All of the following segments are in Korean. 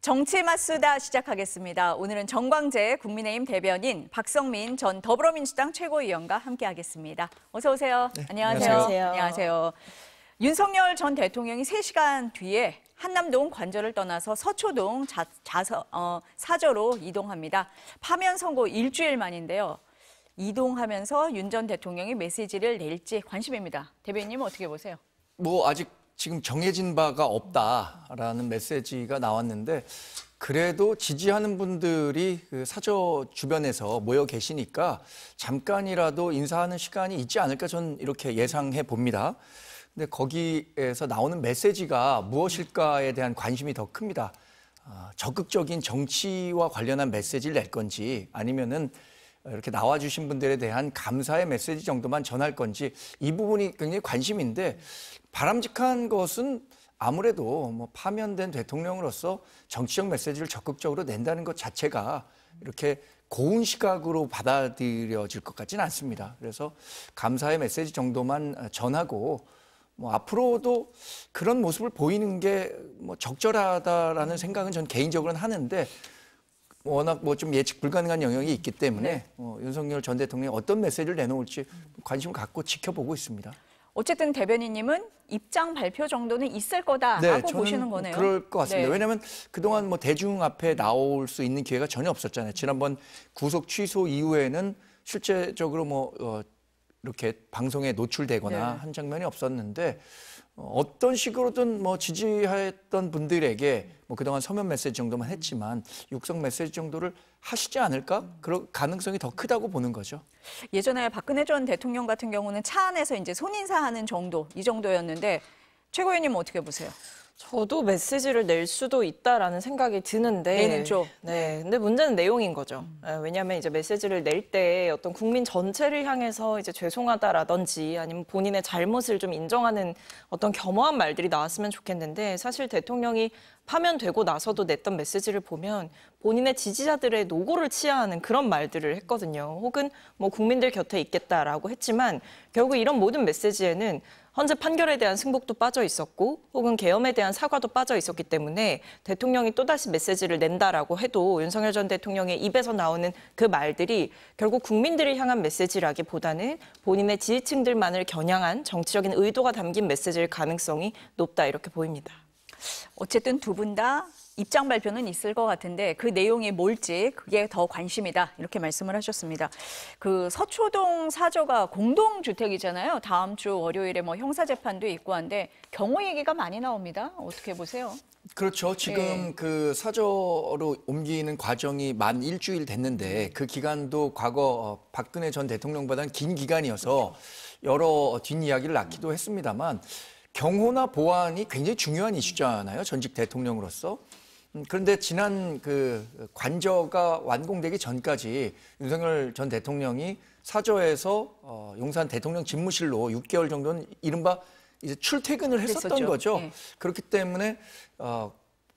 정치 맞수다 시작하겠습니다. 오늘은 정광재 국민의힘 대변인, 박성민 전 더불어민주당 최고위원과 함께하겠습니다. 어서 오세요. 네, 안녕하세요. 안녕하세요. 안녕하세요. 윤석열 전 대통령이 3시간 뒤에 한남동 관저를 떠나서 서초동 사저로 이동합니다. 파면 선고 일주일 만인데요. 이동하면서 윤 전 대통령이 메시지를 낼지 관심입니다. 대변인님 어떻게 보세요? 아직 지금 정해진 바가 없다라는 메시지가 나왔는데 그래도 지지하는 분들이 그 사저 주변에서 모여 계시니까 잠깐이라도 인사하는 시간이 있지 않을까 저는 이렇게 예상해 봅니다. 근데 거기에서 나오는 메시지가 무엇일까에 대한 관심이 더 큽니다. 적극적인 정치와 관련한 메시지를 낼 건지 아니면은 이렇게 나와주신 분들에 대한 감사의 메시지 정도만 전할 건지 이 부분이 굉장히 관심인데 바람직한 것은 아무래도 파면된 대통령으로서 정치적 메시지를 적극적으로 낸다는 것 자체가 이렇게 고운 시각으로 받아들여질 것 같지는 않습니다. 그래서 감사의 메시지 정도만 전하고 앞으로도 그런 모습을 보이는 게 적절하다라는 생각은 전 개인적으로는 하는데 워낙 좀 예측 불가능한 영역이 있기 때문에 윤석열 전 대통령이 어떤 메시지를 내놓을지 관심을 갖고 지켜보고 있습니다. 어쨌든 대변인님은 입장 발표 정도는 있을 거다라고 보시는 거네요. 그럴 것 같습니다. 네. 왜냐하면 그동안 대중 앞에 나올 수 있는 기회가 전혀 없었잖아요. 지난번 구속 취소 이후에는 실제적으로 이렇게 방송에 노출되거나 한 장면이 없었는데 어떤 식으로든 지지했던 분들에게 그동안 서면 메시지 정도만 했지만 육성 메시지 정도를 하시지 않을까? 그럴 가능성이 더 크다고 보는 거죠. 예전에 박근혜 전 대통령 같은 경우는 차 안에서 이제 손인사하는 정도, 이 정도였는데 최고위원님은 어떻게 보세요? 저도 메시지를 낼 수도 있다라는 생각이 드는데 내는죠. 네, 근데 문제는 내용인 거죠. 왜냐하면 이제 메시지를 낼 때 어떤 국민 전체를 향해서 이제 죄송하다라든지 아니면 본인의 잘못을 좀 인정하는 어떤 겸허한 말들이 나왔으면 좋겠는데 사실 대통령이 파면되고 나서도 냈던 메시지를 보면 본인의 지지자들의 노고를 치하하는 그런 말들을 했거든요. 혹은 국민들 곁에 있겠다라고 했지만 결국 이런 모든 메시지에는 헌재 판결에 대한 승복도 빠져 있었고 혹은 계엄에 대한 사과도 빠져 있었기 때문에 대통령이 또다시 메시지를 낸다라고 해도 윤석열 전 대통령의 입에서 나오는 그 말들이 결국 국민들을 향한 메시지라기보다는 본인의 지지층들만을 겨냥한 정치적인 의도가 담긴 메시지일 가능성이 높다 이렇게 보입니다. 어쨌든 두 분 다 입장 발표는 있을 것 같은데 그 내용이 뭘지 그게 더 관심이다 이렇게 말씀을 하셨습니다. 그 서초동 사저가 공동주택이잖아요. 다음 주 월요일에 형사재판도 있고 한데 경호 얘기가 많이 나옵니다. 어떻게 보세요? 그렇죠. 지금 그 사저로 옮기는 과정이 만 일주일 됐는데 그 기간도 과거 박근혜 전 대통령보다는 긴 기간이어서 여러 뒷이야기를 낳기도 했습니다만 경호나 보안이 굉장히 중요한 이슈잖아요. 전직 대통령으로서. 그런데 지난 그 관저가 완공되기 전까지 윤석열 전 대통령이 사저에서 용산 대통령 집무실로 6개월 정도는 이른바 이제 출퇴근을 했었던 거죠. 네. 그렇기 때문에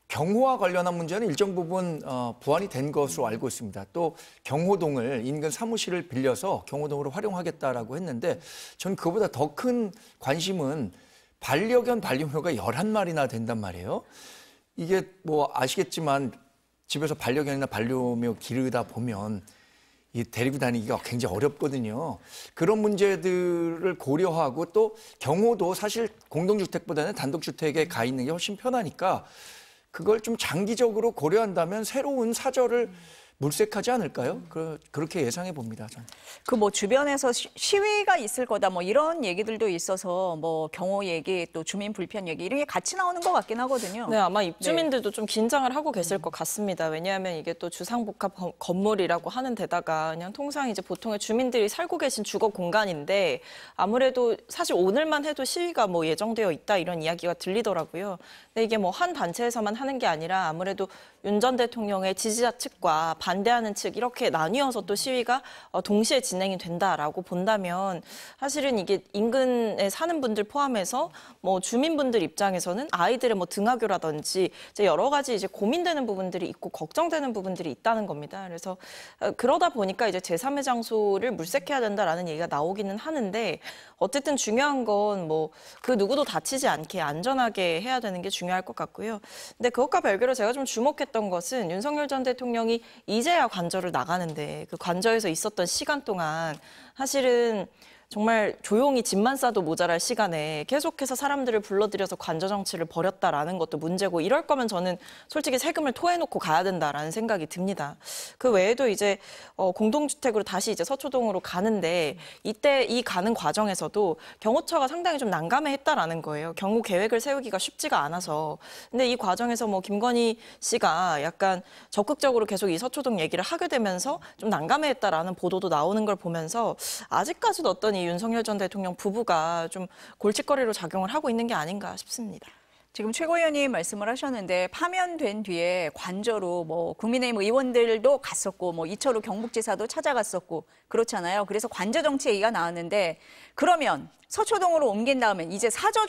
경호와 관련한 문제는 일정 부분 보완이 된 것으로 알고 있습니다. 또 경호동을 인근 사무실을 빌려서 경호동으로 활용하겠다라고 했는데 전 그보다 더 큰 관심은 반려견 반려묘가 11마리나 된단 말이에요. 이게 아시겠지만 집에서 반려견이나 반려묘 기르다 보면 이 데리고 다니기가 굉장히 어렵거든요. 그런 문제들을 고려하고 또 경호도 사실 공동주택보다는 단독주택에 가 있는 게 훨씬 편하니까 그걸 좀 장기적으로 고려한다면 새로운 사저를 물색하지 않을까요? 그렇게 예상해 봅니다. 저는. 그 주변에서 시위가 있을 거다 이런 얘기들도 있어서 경호 얘기 또 주민 불편 얘기 이런 게 같이 나오는 것 같긴 하거든요. 네, 아마 입주민들도 좀 긴장을 하고 계실 것 같습니다. 왜냐하면 이게 또 주상복합 건물이라고 하는 데다가 그냥 통상 이제 보통의 주민들이 살고 계신 주거 공간인데 아무래도 사실 오늘만 해도 시위가 예정되어 있다 이런 이야기가 들리더라고요. 근데 이게 한 단체에서만 하는 게 아니라 아무래도 윤 전 대통령의 지지자 측과 반대하는 측 이렇게 나뉘어서 또 시위가 동시에 진행이 된다라고 본다면 사실은 이게 인근에 사는 분들 포함해서 뭐 주민분들 입장에서는 아이들의 뭐 등하교라든지 이제 여러 가지 이제 고민되는 부분들이 있고 걱정되는 부분들이 있다는 겁니다. 그래서 그러다 보니까 이제 제3의 장소를 물색해야 된다라는 얘기가 나오기는 하는데 어쨌든 중요한 건 뭐 그 누구도 다치지 않게 안전하게 해야 되는 게 중요할 것 같고요. 근데 그것과 별개로 제가 좀 주목했던 것은 윤석열 전 대통령이 이제야 관저를 나가는데 그 관저에서 있었던 시간 동안 사실은 정말 조용히 짐만 싸도 모자랄 시간에 계속해서 사람들을 불러들여서 관저 정치를 벌였다라는 것도 문제고 이럴 거면 저는 솔직히 세금을 토해놓고 가야 된다라는 생각이 듭니다. 그 외에도 이제 공동주택으로 다시 이제 서초동으로 가는데 이때 이 가는 과정에서도 경호처가 상당히 좀 난감해했다라는 거예요. 경호 계획을 세우기가 쉽지가 않아서. 근데 이 과정에서 뭐 김건희 씨가 약간 적극적으로 계속 이 서초동 얘기를 하게 되면서 좀 난감해했다라는 보도도 나오는 걸 보면서 아직까지도 어떤 이 윤석열 전 대통령 부부가 좀 골칫거리로 작용을 하고 있는 게 아닌가 싶습니다. 지금 최 의원님 말씀을 하셨는데 파면된 뒤에 관저로 뭐 국민의힘 의원들도 갔었고 뭐 이철우 경북지사도 찾아갔었고 그렇잖아요. 그래서 관저 정치 얘기가 나왔는데 그러면 서초동으로 옮긴 다음에 이제 사저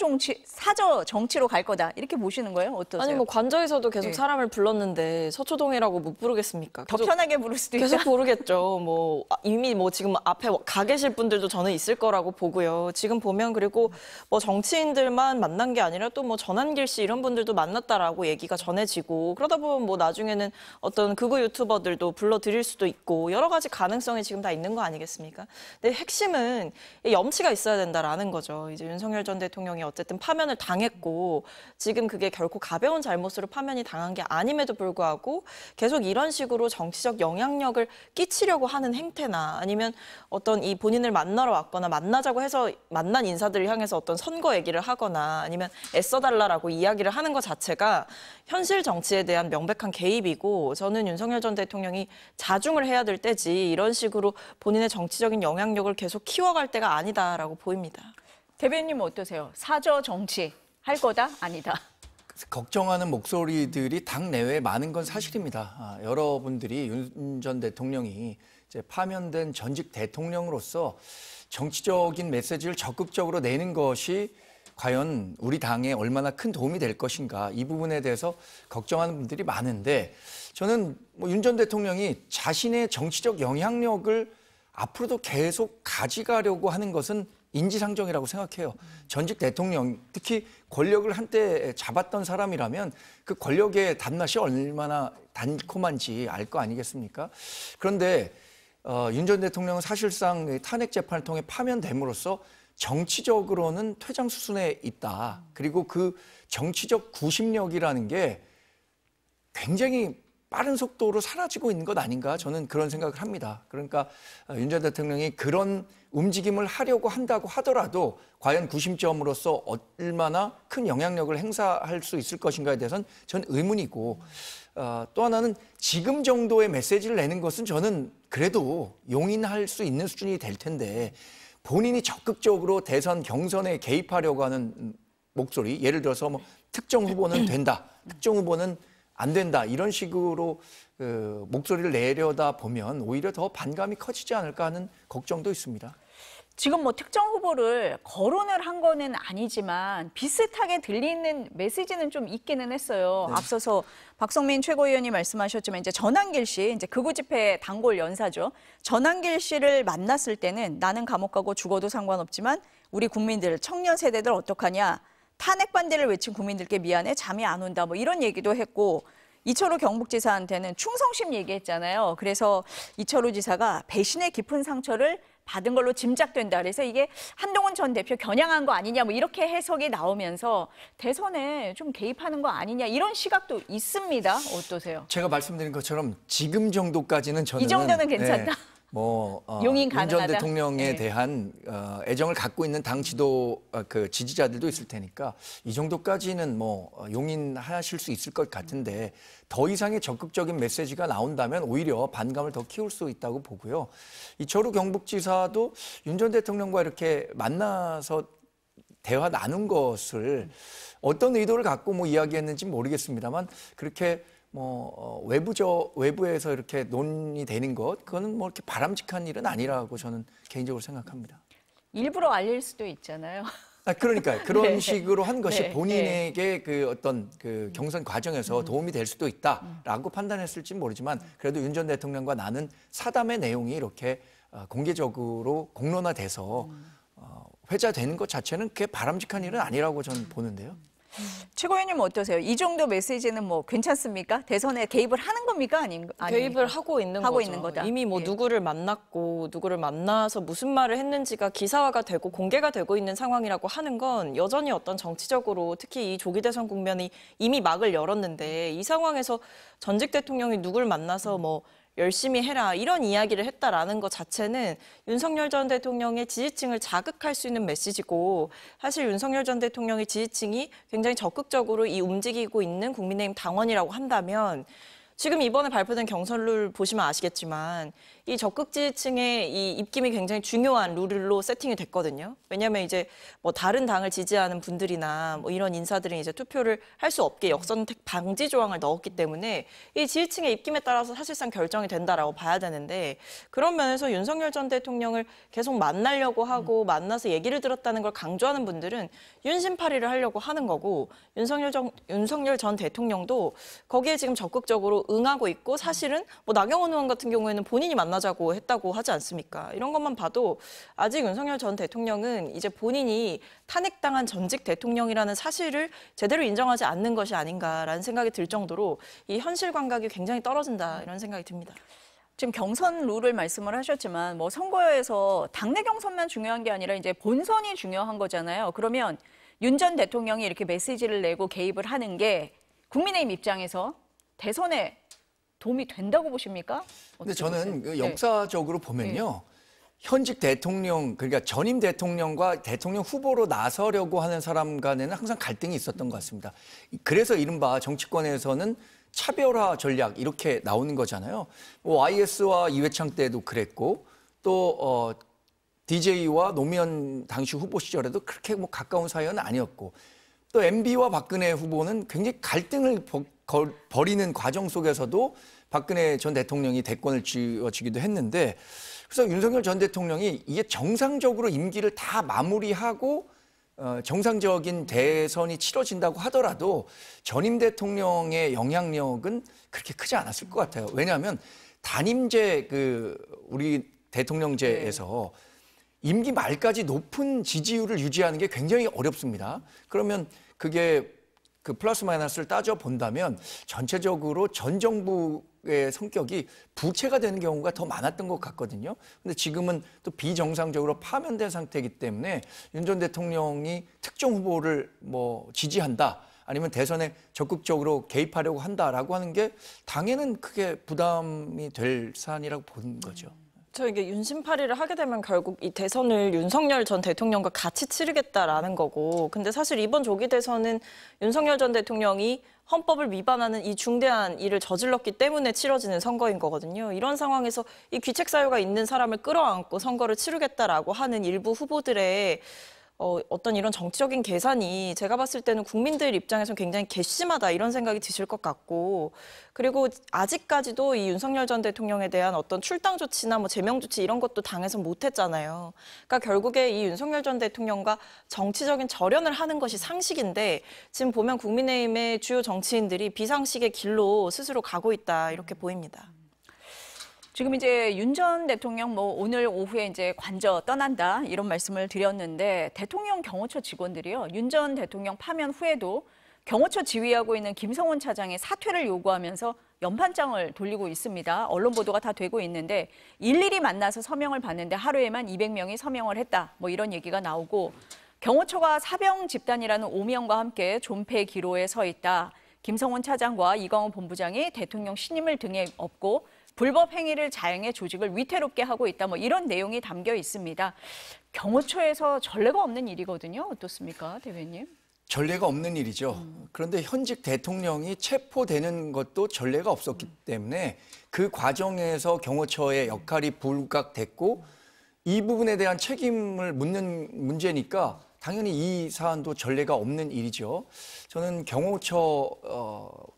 정치로 갈 거다 이렇게 보시는 거예요? 어떠세요? 아니 뭐 관저에서도 계속 네. 사람을 불렀는데 서초동이라고 못 부르겠습니까? 더 편하게 부를 수도 있다. 계속 부르겠죠. 뭐 이미 뭐 지금 앞에 가 계실 분들도 저는 있을 거라고 보고요. 지금 보면 그리고 뭐 정치인들만 만난 게 아니라 또 뭐 전한길 씨 이런 분들도 만났다라고 얘기가 전해지고 그러다 보면 뭐 나중에는 어떤 극우 유튜버들도 불러드릴 수도 있고 여러 가지 가능성이 지금 다 있는 거 아니겠습니까? 근데 핵심은 염치가 있어야 된다라는 거죠. 이제 윤석열 전 대통령이 어쨌든 파면을 당했고 지금 그게 결코 가벼운 잘못으로 파면이 당한 게 아님에도 불구하고 계속 이런 식으로 정치적 영향력을 끼치려고 하는 행태나 아니면 어떤 이 본인을 만나러 왔거나 만나자고 해서 만난 인사들을 향해서 어떤 선거 얘기를 하거나 아니면 애써달라라고 이야기를 하는 것 자체가 현실 정치에 대한 명백한 개입이고 저는 윤석열 전 대통령이 자중을 해야 될 때지 이런 식으로 본인의 정치적인 영향력을 계속 키워갈 때가 아니다라고 보입니다. 대변인님 어떠세요? 사저 정치 할 거다? 아니다. 걱정하는 목소리들이 당 내외에 많은 건 사실입니다. 여러분들이 윤 전 대통령이 이제 파면된 전직 대통령으로서 정치적인 메시지를 적극적으로 내는 것이 과연 우리 당에 얼마나 큰 도움이 될 것인가 이 부분에 대해서 걱정하는 분들이 많은데 저는 뭐 윤 전 대통령이 자신의 정치적 영향력을 앞으로도 계속 가져가려고 하는 것은 인지상정이라고 생각해요. 전직 대통령, 특히 권력을 한때 잡았던 사람이라면 그 권력의 단맛이 얼마나 달콤한지 알 거 아니겠습니까? 그런데 윤 전 대통령은 사실상 탄핵 재판을 통해 파면됨으로써 정치적으로는 퇴장 수순에 있다. 그리고 그 정치적 구심력이라는 게 굉장히 빠른 속도로 사라지고 있는 것 아닌가 저는 그런 생각을 합니다. 그러니까 윤 전 대통령이 그런 움직임을 하려고 한다고 하더라도 과연 구심점으로서 얼마나 큰 영향력을 행사할 수 있을 것인가에 대해서는 전 의문이고 또 하나는 지금 정도의 메시지를 내는 것은 저는 그래도 용인할 수 있는 수준이 될 텐데 본인이 적극적으로 대선 경선에 개입하려고 하는 목소리 예를 들어서 뭐 특정 후보는 된다, 특정 후보는 안 된다 이런 식으로 목소리를 내려다 보면 오히려 더 반감이 커지지 않을까 하는 걱정도 있습니다. 지금 뭐 특정 후보를 거론을 한 거는 아니지만 비슷하게 들리는 메시지는 좀 있기는 했어요. 네. 앞서서 박성민 최고위원이 말씀하셨지만 이제 전한길 씨, 이제 극우 집회 단골 연사죠. 전한길 씨를 만났을 때는 나는 감옥 가고 죽어도 상관없지만 우리 국민들, 청년 세대들 어떡하냐. 탄핵 반대를 외친 국민들께 미안해, 잠이 안 온다. 뭐 이런 얘기도 했고 이철우 경북지사한테는 충성심 얘기했잖아요. 그래서 이철우 지사가 배신의 깊은 상처를 받은 걸로 짐작된다. 그래서 이게 한동훈 전 대표 겨냥한 거 아니냐 뭐 이렇게 해석이 나오면서 대선에 좀 개입하는 거 아니냐 이런 시각도 있습니다. 어떠세요? 제가 말씀드린 것처럼 지금 정도까지는 저는 이 정도는 괜찮다. 용인 윤 전 가능하다? 대통령에 네. 대한 애정을 갖고 있는 당 지도 그 지지자들도 있을 테니까 이 정도까지는 뭐 용인하실 수 있을 것 같은데 더 이상의 적극적인 메시지가 나온다면 오히려 반감을 더 키울 수 있다고 보고요. 이철우 경북지사도 윤 전 대통령과 이렇게 만나서 대화 나눈 것을 어떤 의도를 갖고 뭐 이야기했는지 모르겠습니다만 그렇게 뭐 외부에서 이렇게 논의되는 것 그거는 뭐 이렇게 바람직한 일은 아니라고 저는 개인적으로 생각합니다. 일부러 알릴 수도 있잖아요. 그러니까요. 그런 네. 식으로 한 것이 네. 본인에게 그 어떤 그 경선 과정에서 도움이 될 수도 있다라고 판단했을지 모르지만 그래도 윤 전 대통령과 나는 사담의 내용이 이렇게 공개적으로 공론화돼서 회자되는 것 자체는 그게 바람직한 일은 아니라고 저는 보는데요. 최고위원님 어떠세요? 이 정도 메시지는 뭐 괜찮습니까? 대선에 개입을 하는 겁니까? 아닙니까? 개입을 하고 있는 하고 거죠. 있는 거다. 이미 뭐 예. 누구를 만났고 누구를 만나서 무슨 말을 했는지가 기사화가 되고 공개가 되고 있는 상황이라고 하는 건 여전히 어떤 정치적으로 특히 이 조기 대선 국면이 이미 막을 열었는데 이 상황에서 전직 대통령이 누구를 만나서 뭐 열심히 해라 이런 이야기를 했다라는 것 자체는 윤석열 전 대통령의 지지층을 자극할 수 있는 메시지고 사실 윤석열 전 대통령의 지지층이 굉장히 적극적으로 이 움직이고 있는 국민의힘 당원이라고 한다면 지금 이번에 발표된 경선룰 보시면 아시겠지만 이 적극 지지층의 이 입김이 굉장히 중요한 룰로 세팅이 됐거든요. 왜냐하면 이제 뭐 다른 당을 지지하는 분들이나 뭐 이런 인사들은 이제 투표를 할 수 없게 역선택 방지 조항을 넣었기 때문에 이 지지층의 입김에 따라서 사실상 결정이 된다라고 봐야 되는데 그런 면에서 윤석열 전 대통령을 계속 만나려고 하고 만나서 얘기를 들었다는 걸 강조하는 분들은 윤심팔이를 하려고 하는 거고 윤석열 전 대통령도 거기에 지금 적극적으로 응하고 있고 사실은 뭐 나경원 의원 같은 경우에는 본인이 만나자고 했다고 하지 않습니까? 이런 것만 봐도 아직 윤석열 전 대통령은 이제 본인이 탄핵당한 전직 대통령이라는 사실을 제대로 인정하지 않는 것이 아닌가라는 생각이 들 정도로 이 현실 감각이 굉장히 떨어진다 이런 생각이 듭니다. 지금 경선 룰을 말씀을 하셨지만 뭐 선거에서 당내 경선만 중요한 게 아니라 이제 본선이 중요한 거잖아요. 그러면 윤 전 대통령이 이렇게 메시지를 내고 개입을 하는 게 국민의힘 입장에서 대선에 도움이 된다고 보십니까? 근데 저는 그 네. 역사적으로 보면요. 현직 대통령, 그러니까 전임 대통령과 대통령 후보로 나서려고 하는 사람 간에는 항상 갈등이 있었던 것 같습니다. 그래서 이른바 정치권에서는 차별화 전략 이렇게 나오는 거잖아요. 뭐 YS와 이회창 때도 그랬고 또 DJ와 노무현 당시 후보 시절에도 그렇게 뭐 가까운 사이는 아니었고 또 MB와 박근혜 후보는 굉장히 갈등을 벌이는 과정 속에서도 박근혜 전 대통령이 대권을 쥐어주기도 했는데 그래서 윤석열 전 대통령이 이게 정상적으로 임기를 다 마무리하고 정상적인 대선이 치러진다고 하더라도 전임 대통령의 영향력은 그렇게 크지 않았을 것 같아요. 왜냐하면 단임제 우리 대통령제에서 임기 말까지 높은 지지율을 유지하는 게 굉장히 어렵습니다. 그러면 그게 그 플러스 마이너스를 따져 본다면 전체적으로 전 정부의 성격이 부채가 되는 경우가 더 많았던 것 같거든요. 근데 지금은 또 비정상적으로 파면된 상태이기 때문에 윤 전 대통령이 특정 후보를 뭐 지지한다 아니면 대선에 적극적으로 개입하려고 한다라고 하는 게 당에는 크게 부담이 될 사안이라고 보는 거죠. 저 이게 윤심팔이를 하게 되면 결국 이 대선을 윤석열 전 대통령과 같이 치르겠다라는 거고 근데 사실 이번 조기 대선은 윤석열 전 대통령이 헌법을 위반하는 이 중대한 일을 저질렀기 때문에 치러지는 선거인 거거든요. 이런 상황에서 이 귀책 사유가 있는 사람을 끌어안고 선거를 치르겠다라고 하는 일부 후보들의 어떤 이런 정치적인 계산이 제가 봤을 때는 국민들 입장에서 굉장히 괘씸하다 이런 생각이 드실 것 같고 그리고 아직까지도 이 윤석열 전 대통령에 대한 어떤 출당 조치나 뭐 제명 조치 이런 것도 당에서 못했잖아요. 그러니까 결국에 이 윤석열 전 대통령과 정치적인 절연을 하는 것이 상식인데 지금 보면 국민의힘의 주요 정치인들이 비상식의 길로 스스로 가고 있다 이렇게 보입니다. 지금 이제 윤 전 대통령 뭐 오늘 오후에 이제 관저 떠난다 이런 말씀을 드렸는데 대통령 경호처 직원들이요. 윤 전 대통령 파면 후에도 경호처 지휘하고 있는 김성훈 차장의 사퇴를 요구하면서 연판장을 돌리고 있습니다. 언론 보도가 다 되고 있는데 일일이 만나서 서명을 받는데 하루에만 200명이 서명을 했다. 뭐 이런 얘기가 나오고 경호처가 사병 집단이라는 오명과 함께 존폐 기로에 서 있다. 김성훈 차장과 이광호 본부장이 대통령 신임을 등에 업고 불법 행위를 자행해 조직을 위태롭게 하고 있다. 뭐 이런 내용이 담겨 있습니다. 경호처에서 전례가 없는 일이거든요. 어떻습니까, 대변인? 전례가 없는 일이죠. 그런데 현직 대통령이 체포되는 것도 전례가 없었기 때문에 그 과정에서 경호처의 역할이 부각됐고 이 부분에 대한 책임을 묻는 문제니까 당연히 이 사안도 전례가 없는 일이죠. 저는 경호처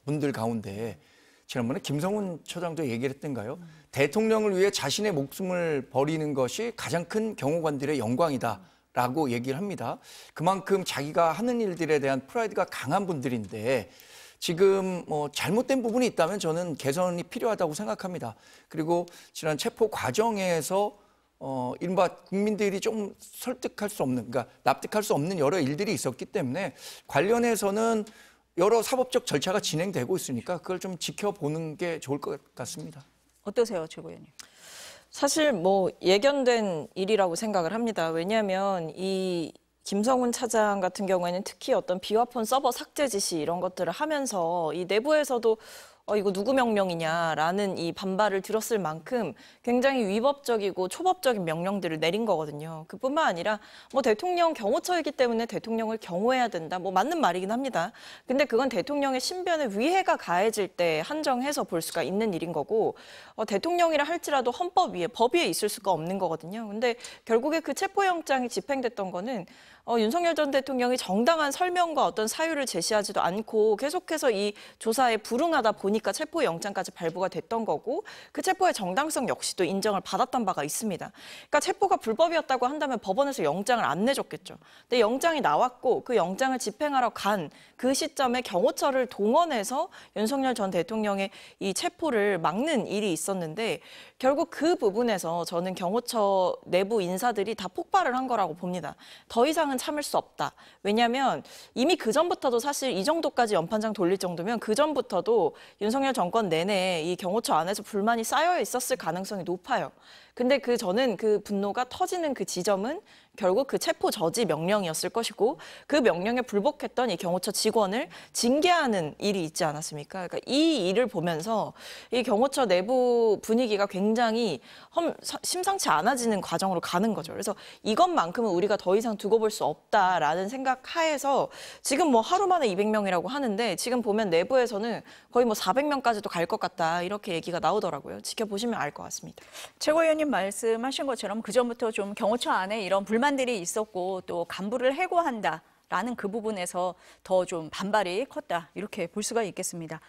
분들 가운데 지난번에 김성훈 처장도 얘기를 했던가요? 대통령을 위해 자신의 목숨을 버리는 것이 가장 큰 경호관들의 영광이다라고 얘기를 합니다. 그만큼 자기가 하는 일들에 대한 프라이드가 강한 분들인데 지금 뭐 잘못된 부분이 있다면 저는 개선이 필요하다고 생각합니다. 그리고 지난 체포 과정에서 이른바 국민들이 좀 설득할 수 없는, 그러니까 납득할 수 없는 여러 일들이 있었기 때문에 관련해서는 여러 사법적 절차가 진행되고 있으니까 그걸 좀 지켜보는 게 좋을 것 같습니다. 어떠세요, 최고위원님? 사실 뭐 예견된 일이라고 생각을 합니다. 왜냐하면 이 김성훈 차장 같은 경우에는 특히 어떤 비화폰 서버 삭제 지시 이런 것들을 하면서 이 내부에서도 이거 누구 명령이냐라는 이 반발을 들었을 만큼 굉장히 위법적이고 초법적인 명령들을 내린 거거든요. 그뿐만 아니라 뭐 대통령 경호처이기 때문에 대통령을 경호해야 된다. 뭐 맞는 말이긴 합니다. 근데 그건 대통령의 신변에 위해가 가해질 때 한정해서 볼 수가 있는 일인 거고 대통령이라 할지라도 헌법 위에 법 위에 있을 수가 없는 거거든요. 근데 결국에 그 체포영장이 집행됐던 거는 윤석열 전 대통령이 정당한 설명과 어떤 사유를 제시하지도 않고 계속해서 이 조사에 불응하다 보니까 체포영장까지 발부가 됐던 거고 그 체포의 정당성 역시도 인정을 받았던 바가 있습니다. 그러니까 체포가 불법이었다고 한다면 법원에서 영장을 안 내줬겠죠. 근데 영장이 나왔고 그 영장을 집행하러 간 그 시점에 경호처를 동원해서 윤석열 전 대통령의 이 체포를 막는 일이 있었는데 결국 그 부분에서 저는 경호처 내부 인사들이 다 폭발을 한 거라고 봅니다. 더 이상은 참을 수 없다. 왜냐하면 이미 그전부터도 사실 이 정도까지 연판장 돌릴 정도면 그전부터도 윤석열 정권 내내 이 경호처 안에서 불만이 쌓여 있었을 가능성이 높아요. 근데 저는 그 분노가 터지는 그 지점은 결국 그 체포 저지 명령이었을 것이고 그 명령에 불복했던 이 경호처 직원을 징계하는 일이 있지 않았습니까? 그러니까 이 일을 보면서 이 경호처 내부 분위기가 굉장히 심상치 않아지는 과정으로 가는 거죠. 그래서 이것만큼은 우리가 더 이상 두고 볼 수 없다라는 생각 하에서 지금 뭐 하루 만에 200명이라고 하는데 지금 보면 내부에서는 거의 뭐 400명까지도 갈 것 같다 이렇게 얘기가 나오더라고요. 지켜보시면 알 것 같습니다. 최고위원님 말씀하신 것처럼 그전부터 좀 경호처 안에 이런 불만들이 있었고 또 간부를 해고한다라는 그 부분에서 더 좀 반발이 컸다 이렇게 볼 수가 있겠습니다.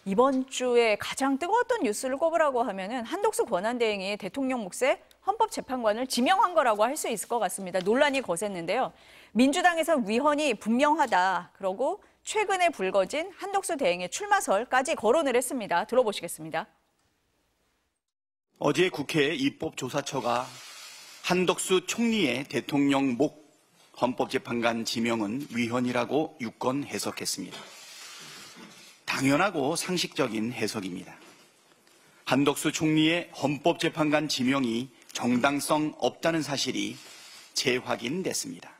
이번 주에 가장 뜨거웠던 뉴스를 꼽으라고 하면은 한덕수 권한대행이 대통령 몫의 헌법재판관을 지명한 거라고 할 수 있을 것 같습니다. 논란이 거셌는데요. 민주당에서 위헌이 분명하다 그러고 최근에 불거진 한덕수 대행의 출마설까지 거론을 했습니다. 들어보시겠습니다. 어제 국회 입법조사처가 한덕수 총리의 대통령 목 헌법재판관 지명은 위헌이라고 유권 해석했습니다. 당연하고 상식적인 해석입니다. 한덕수 총리의 헌법재판관 지명이 정당성 없다는 사실이 재확인됐습니다.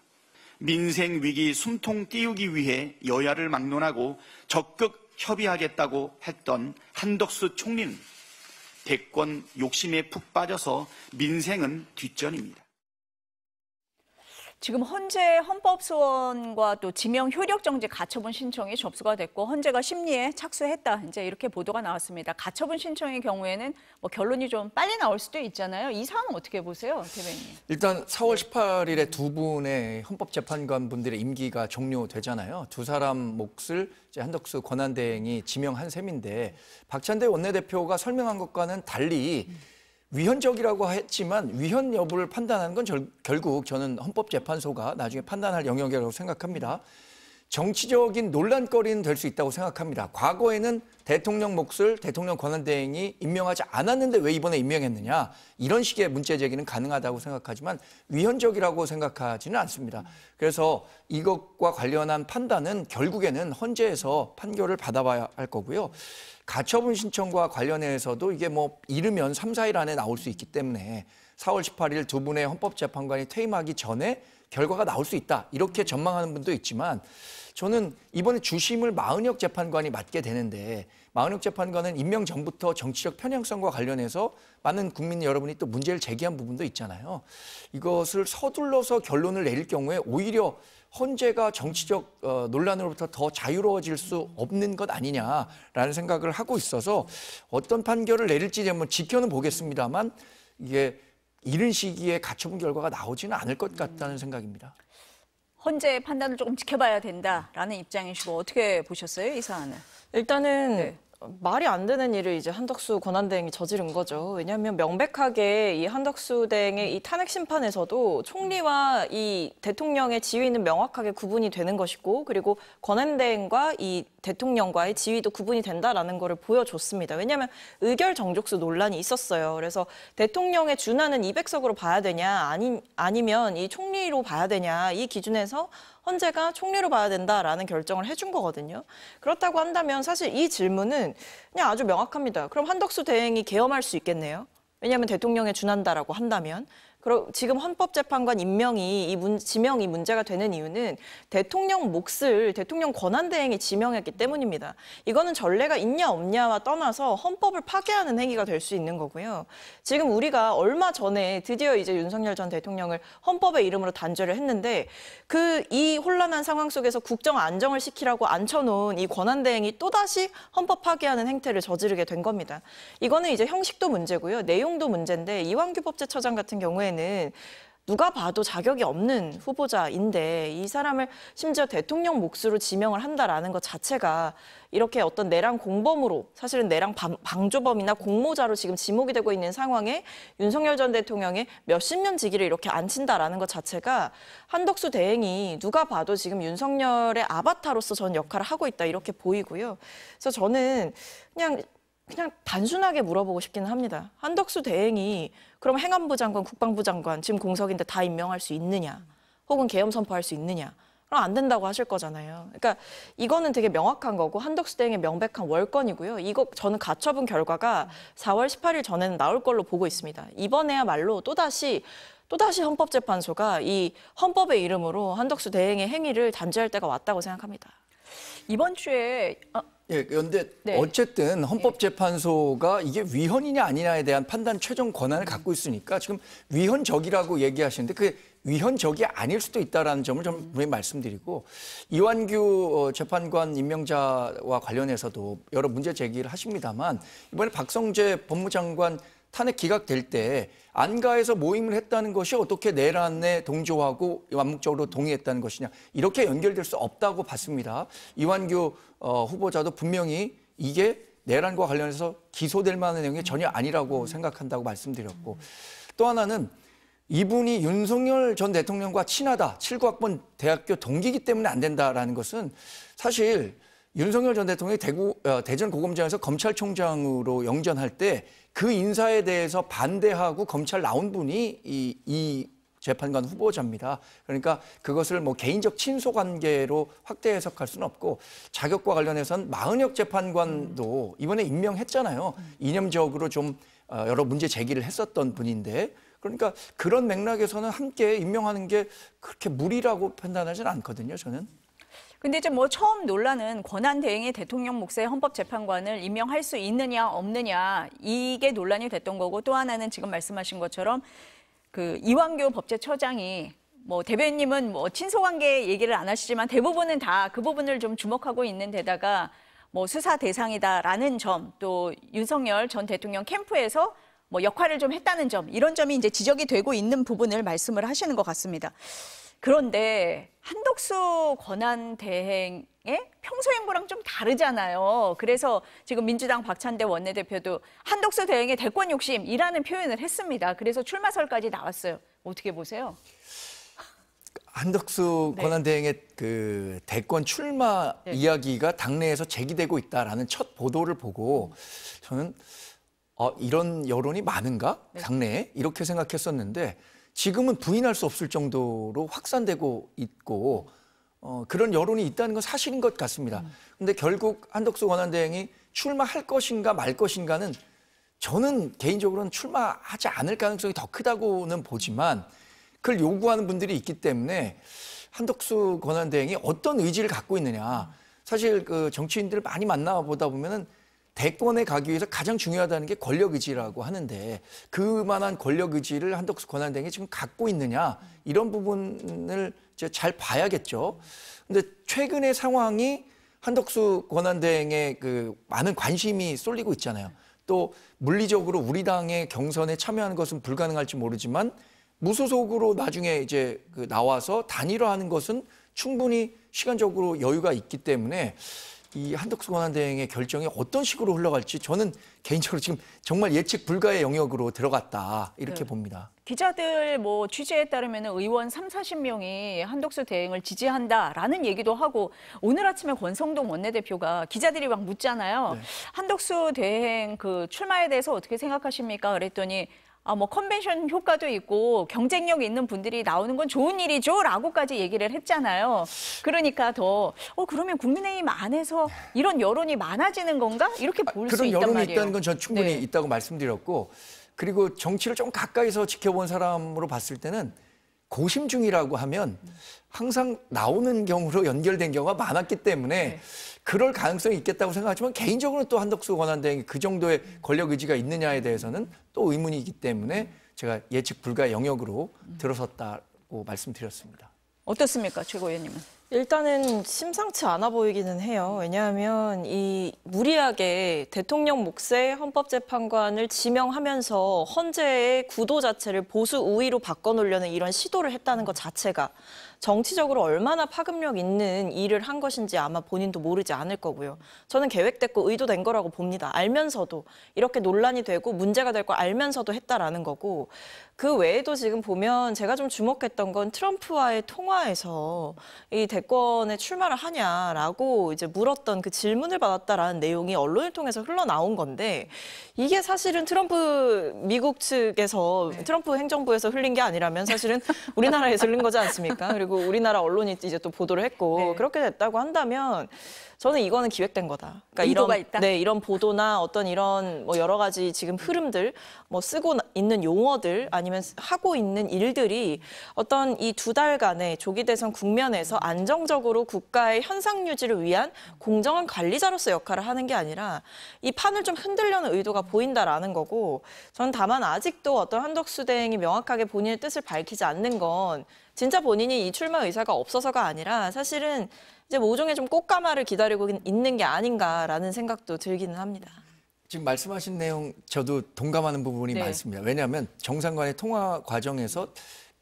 민생 위기 숨통 띄우기 위해 여야를 막론하고 적극 협의하겠다고 했던 한덕수 총리는 대권 욕심에 푹 빠져서 민생은 뒷전입니다. 지금 헌재 헌법소원과 또 지명 효력정지 가처분 신청이 접수가 됐고 헌재가 심리에 착수했다. 이제 이렇게 보도가 나왔습니다. 가처분 신청의 경우에는 뭐 결론이 좀 빨리 나올 수도 있잖아요. 이 상황 어떻게 보세요, 대변인? 일단 4월 18일에 두 분의 헌법재판관 분들의 임기가 종료되잖아요. 두 사람 몫을 이제 한덕수 권한대행이 지명한 셈인데 박찬대 원내대표가 설명한 것과는 달리 위헌적이라고 했지만 위헌 여부를 판단하는 건 결국 저는 헌법재판소가 나중에 판단할 영역이라고 생각합니다. 정치적인 논란거리는 될 수 있다고 생각합니다. 과거에는 대통령 몫을 대통령 권한대행이 임명하지 않았는데 왜 이번에 임명했느냐 이런 식의 문제 제기는 가능하다고 생각하지만 위헌적이라고 생각하지는 않습니다. 그래서 이것과 관련한 판단은 결국에는 헌재에서 판결을 받아봐야 할 거고요. 가처분 신청과 관련해서도 이게 뭐 이르면 3, 4일 안에 나올 수 있기 때문에 4월 18일 두 분의 헌법재판관이 퇴임하기 전에 결과가 나올 수 있다. 이렇게 전망하는 분도 있지만 저는 이번에 주심을 마은혁 재판관이 맡게 되는데 마은혁 재판관은 임명 전부터 정치적 편향성과 관련해서 많은 국민 여러분이 또 문제를 제기한 부분도 있잖아요. 이것을 서둘러서 결론을 내릴 경우에 오히려 헌재가 정치적 논란으로부터 더 자유로워질 수 없는 것 아니냐라는 생각을 하고 있어서 어떤 판결을 내릴지 한번 지켜는 보겠습니다만 이게 이른 시기에 가처분 결과가 나오지는 않을 것 같다는 생각입니다. 헌재 판단을 조금 지켜봐야 된다라는 입장이시고 어떻게 보셨어요, 이 사안을? 일단은 네. 말이 안 되는 일을 이제 한덕수 권한대행이 저지른 거죠. 왜냐하면 명백하게 이 한덕수 대행의 이 탄핵 심판에서도 총리와 이 대통령의 지위는 명확하게 구분이 되는 것이고, 그리고 권한대행과 이 대통령과의 지위도 구분이 된다라는 거를 보여줬습니다. 왜냐하면 의결 정족수 논란이 있었어요. 그래서 대통령의 준하는 200석으로 봐야 되냐, 아니면 이 총리로 봐야 되냐, 이 기준에서 헌재가 총리로 봐야 된다라는 결정을 해준 거거든요. 그렇다고 한다면 사실 이 질문은 그냥 아주 명확합니다. 그럼 한덕수 대행이 계엄할 수 있겠네요. 왜냐하면 대통령에 준한다라고 한다면. 지금 헌법재판관 임명이 지명이 문제가 되는 이유는 대통령 몫을 대통령 권한대행이 지명했기 때문입니다. 이거는 전례가 있냐 없냐와 떠나서 헌법을 파괴하는 행위가 될 수 있는 거고요. 지금 우리가 얼마 전에 드디어 이제 윤석열 전 대통령을 헌법의 이름으로 단죄를 했는데 이 혼란한 상황 속에서 국정 안정을 시키라고 앉혀놓은 이 권한대행이 또다시 헌법 파괴하는 행태를 저지르게 된 겁니다. 이거는 이제 형식도 문제고요. 내용도 문제인데 이완규 법제처장 같은 경우에는 누가 봐도 자격이 없는 후보자인데 이 사람을 심지어 대통령 몫으로 지명을 한다라는 것 자체가 이렇게 어떤 내랑 공범으로, 사실은 내랑 방조범이나 공모자로 지금 지목이 되고 있는 상황에 윤석열 전 대통령의 몇십 년 직위를 이렇게 앉힌다라는 것 자체가 한덕수 대행이 누가 봐도 지금 윤석열의 아바타로서 전 역할을 하고 있다, 이렇게 보이고요. 그래서 저는 그냥 단순하게 물어보고 싶기는 합니다. 한덕수 대행이 그럼 행안부 장관, 국방부 장관 지금 공석인데 다 임명할 수 있느냐? 혹은 계엄 선포할 수 있느냐? 그럼 안 된다고 하실 거잖아요. 그러니까 이거는 되게 명확한 거고 한덕수 대행의 명백한 월권이고요. 이거 저는 가처분 결과가 4월 18일 전에는 나올 걸로 보고 있습니다. 이번에야말로 또다시 헌법재판소가 이 헌법의 이름으로 한덕수 대행의 행위를 단죄할 때가 왔다고 생각합니다. 이번 주에 예, 그런데 네. 어쨌든 헌법재판소가 이게 위헌이냐 아니냐에 대한 판단 최종 권한을 갖고 있으니까 지금 위헌적이라고 얘기하시는데 그게 위헌적이 아닐 수도 있다는 점을 좀 분명히 말씀드리고, 이완규 재판관 임명자와 관련해서도 여러 문제 제기를 하십니다만 이번에 박성재 법무장관 탄핵 기각될 때 안가에서 모임을 했다는 것이 어떻게 내란에 동조하고 완목적으로 동의했다는 것이냐, 이렇게 연결될 수 없다고 봤습니다. 이완규 후보자도 분명히 이게 내란과 관련해서 기소될 만한 내용이 전혀 아니라고 생각한다고 말씀드렸고, 또 하나는 이분이 윤석열 전 대통령과 친하다, 79학번 대학교 동기이기 때문에 안 된다라는 것은 사실 윤석열 전 대통령이 대전 고검장에서 검찰총장으로 영전할 때 그 인사에 대해서 반대하고 검찰 나온 분이 이 재판관 후보자입니다. 그러니까 그것을 뭐 개인적 친소 관계로 확대 해석할 수는 없고, 자격과 관련해서는 마은혁 재판관도 이번에 임명했잖아요. 이념적으로 좀 여러 문제 제기를 했었던 분인데, 그러니까 그런 맥락에서는 함께 임명하는 게 그렇게 무리라고 판단하지는 않거든요, 저는. 근데 이제 뭐 처음 논란은 권한 대행의 대통령 몫의 헌법재판관을 임명할 수 있느냐 없느냐, 이게 논란이 됐던 거고, 또 하나는 지금 말씀하신 것처럼 그 이완규 법제처장이 뭐 대변인님은 뭐 친소관계 얘기를 안 하시지만 대부분은 다 그 부분을 좀 주목하고 있는 데다가 뭐 수사 대상이다라는 점, 또 윤석열 전 대통령 캠프에서 뭐 역할을 좀 했다는 점, 이런 점이 이제 지적이 되고 있는 부분을 말씀을 하시는 것 같습니다. 그런데 한덕수 권한대행의 평소 행보랑 좀 다르잖아요. 그래서 지금 민주당 박찬대 원내대표도 한덕수 대행의 대권 욕심이라는 표현을 했습니다. 그래서 출마설까지 나왔어요. 어떻게 보세요? 한덕수 네. 권한대행의 그 대권 출마 네. 이야기가 당내에서 제기되고 있다라는 첫 보도를 보고 저는 이런 여론이 많은가? 네. 당내에? 이렇게 생각했었는데 지금은 부인할 수 없을 정도로 확산되고 있고 그런 여론이 있다는 건 사실인 것 같습니다. 근데 결국 한덕수 권한대행이 출마할 것인가 말 것인가는 저는 개인적으로는 출마하지 않을 가능성이 더 크다고는 보지만 그걸 요구하는 분들이 있기 때문에 한덕수 권한대행이 어떤 의지를 갖고 있느냐. 사실 그 정치인들을 많이 만나보다 보면은 대권에 가기 위해서 가장 중요하다는 게 권력 의지라고 하는데 그만한 권력 의지를 한덕수 권한대행이 지금 갖고 있느냐, 이런 부분을 이제 잘 봐야겠죠. 근데 최근의 상황이 한덕수 권한대행의 그 많은 관심이 쏠리고 있잖아요. 또 물리적으로 우리 당의 경선에 참여하는 것은 불가능할지 모르지만 무소속으로 나중에 이제 그 나와서 단일화하는 것은 충분히 시간적으로 여유가 있기 때문에 이 한덕수 권한대행의 결정이 어떤 식으로 흘러갈지 저는 개인적으로 지금 정말 예측 불가의 영역으로 들어갔다 이렇게 봅니다. 기자들 뭐 취재에 따르면 의원 30-40명이 한덕수 대행을 지지한다라는 얘기도 하고 오늘 아침에 권성동 원내대표가 기자들이 막 묻잖아요. 네. 한덕수 대행 그 출마에 대해서 어떻게 생각하십니까? 그랬더니 뭐 컨벤션 효과도 있고 경쟁력 있는 분들이 나오는 건 좋은 일이죠 라고까지 얘기를 했잖아요. 그러니까 더 그러면 국민의힘 안에서 이런 여론이 많아지는 건가? 이렇게 볼 수 그런 있단 여론이 말이에요. 있다는 건 전 충분히 네. 있다고 말씀드렸고 그리고 정치를 좀 가까이서 지켜본 사람으로 봤을 때는 고심중이라고 하면 항상 나오는 경우로 연결된 경우가 많았기 때문에 네. 그럴 가능성이 있겠다고 생각하지만 개인적으로는 또 한덕수 권한대행이 그 정도의 권력 의지가 있느냐에 대해서는 또 의문이기 때문에 제가 예측 불가의 영역으로 들어섰다고 말씀드렸습니다. 어떻습니까, 최고위원님은? 일단은 심상치 않아 보이기는 해요. 왜냐하면 이 무리하게 대통령 몫의 헌법재판관을 지명하면서 헌재의 구도 자체를 보수 우위로 바꿔놓으려는 이런 시도를 했다는 것 자체가 정치적으로 얼마나 파급력 있는 일을 한 것인지 아마 본인도 모르지 않을 거고요. 저는 계획됐고 의도된 거라고 봅니다. 알면서도 이렇게 논란이 되고 문제가 될 걸 알면서도 했다라는 거고 그 외에도 지금 보면 제가 좀 주목했던 건 트럼프와의 통화에서 이 대권에 출마를 하냐라고 이제 물었던 그 질문을 받았다라는 내용이 언론을 통해서 흘러나온 건데 이게 사실은 트럼프 미국 측에서 트럼프 행정부에서 흘린 게 아니라면 사실은 우리나라에서 흘린 거지 않습니까? 그리고 우리나라 언론이 이제 또 보도를 했고 네. 그렇게 됐다고 한다면 저는 이거는 기획된 거다. 그러니까 의도가 있다? 네, 이런 보도나 어떤 이런 뭐 여러 가지 지금 흐름들, 뭐 쓰고 있는 용어들 아니면 하고 있는 일들이 어떤 이 2달간의 조기 대선 국면에서 안정적으로 국가의 현상 유지를 위한 공정한 관리자로서 역할을 하는 게 아니라 이 판을 좀 흔들려는 의도가 보인다라는 거고 저는 다만 아직도 어떤 한덕수 대행이 명확하게 본인의 뜻을 밝히지 않는 건 진짜 본인이 이 출마 의사가 없어서가 아니라 사실은 이제 모종의 좀 꽃가마를 기다리고 있는 게 아닌가라는 생각도 들기는 합니다. 지금 말씀하신 내용 저도 동감하는 부분이 네. 많습니다. 왜냐하면 정상간의 통화 과정에서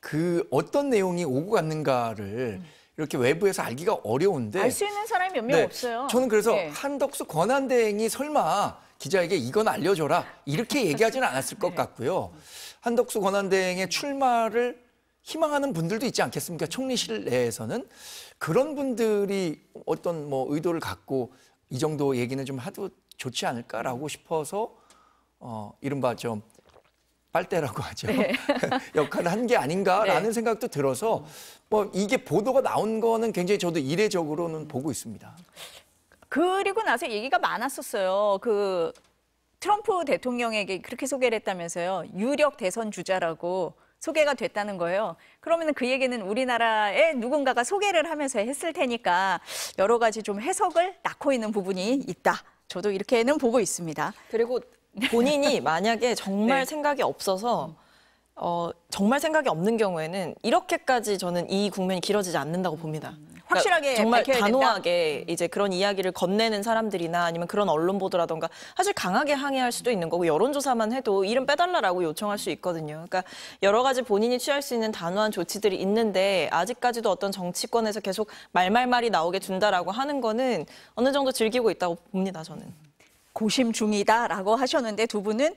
그 어떤 내용이 오고 갔는가를 이렇게 외부에서 알기가 어려운데 알 수 있는 사람이 몇 명 네, 없어요. 저는 그래서 네. 한덕수 권한대행이 설마 기자에게 이건 알려줘라 이렇게 얘기하지는 않았을 것 같고요. 한덕수 권한대행의 출마를 희망하는 분들도 있지 않겠습니까? 총리실 내에서는 그런 분들이 어떤 뭐 의도를 갖고 이 정도 얘기는 좀 하도 좋지 않을까라고 싶어서 이른바 좀 빨대라고 하죠. 역할을 한 게 아닌가라는 생각도 들어서 뭐 이게 보도가 나온 거는 굉장히 저도 이례적으로는 보고 있습니다. 그리고 나서 얘기가 많았었어요. 그 트럼프 대통령에게 그렇게 소개를 했다면서요. 유력 대선 주자라고 소개가 됐다는 거예요. 그러면 그 얘기는 우리나라에 누군가가 소개를 하면서 했을 테니까 여러 가지 좀 해석을 낳고 있는 부분이 있다. 저도 이렇게는 보고 있습니다. 그리고 본인이 만약에 정말 생각이 없어서 정말 생각이 없는 경우에는 이렇게까지 저는 이 국면이 길어지지 않는다고 봅니다. 확실하게 정말 밝혀야 된다? 단호하게 이제 그런 이야기를 건네는 사람들이나 아니면 그런 언론 보도라던가 사실 강하게 항의할 수도 있는 거고 여론조사만 해도 이름 빼달라고 요청할 수 있거든요. 그러니까 여러 가지 본인이 취할 수 있는 단호한 조치들이 있는데 아직까지도 어떤 정치권에서 계속 말말말이 나오게 준다라고 하는 거는 어느 정도 즐기고 있다고 봅니다, 저는. 고심 중이다라고 하셨는데 두 분은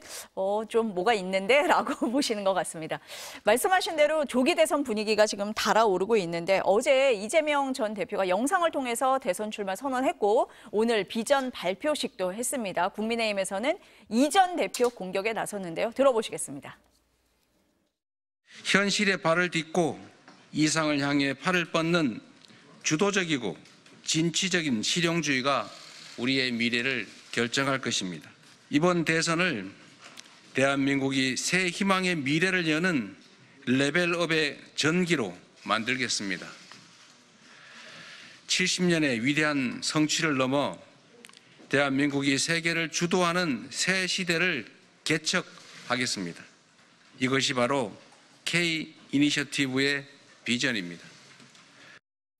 좀 뭐가 있는데라고 보시는 것 같습니다. 말씀하신 대로 조기 대선 분위기가 지금 달아오르고 있는데 어제 이재명 전 대표가 영상을 통해서 대선 출마 선언했고 오늘 비전 발표식도 했습니다. 국민의힘에서는 이 전 대표 공격에 나섰는데요. 들어보시겠습니다. 현실에 발을 딛고 이상을 향해 팔을 뻗는 주도적이고 진취적인 실용주의가 우리의 미래를 결정할 것입니다. 이번 대선을 대한민국이 새 희망의 미래를 여는 레벨업의 전기로 만들겠습니다. 70년의 위대한 성취를 넘어 대한민국이 세계를 주도하는 새 시대를 개척하겠습니다. 이것이 바로 K-이니셔티브의 비전입니다.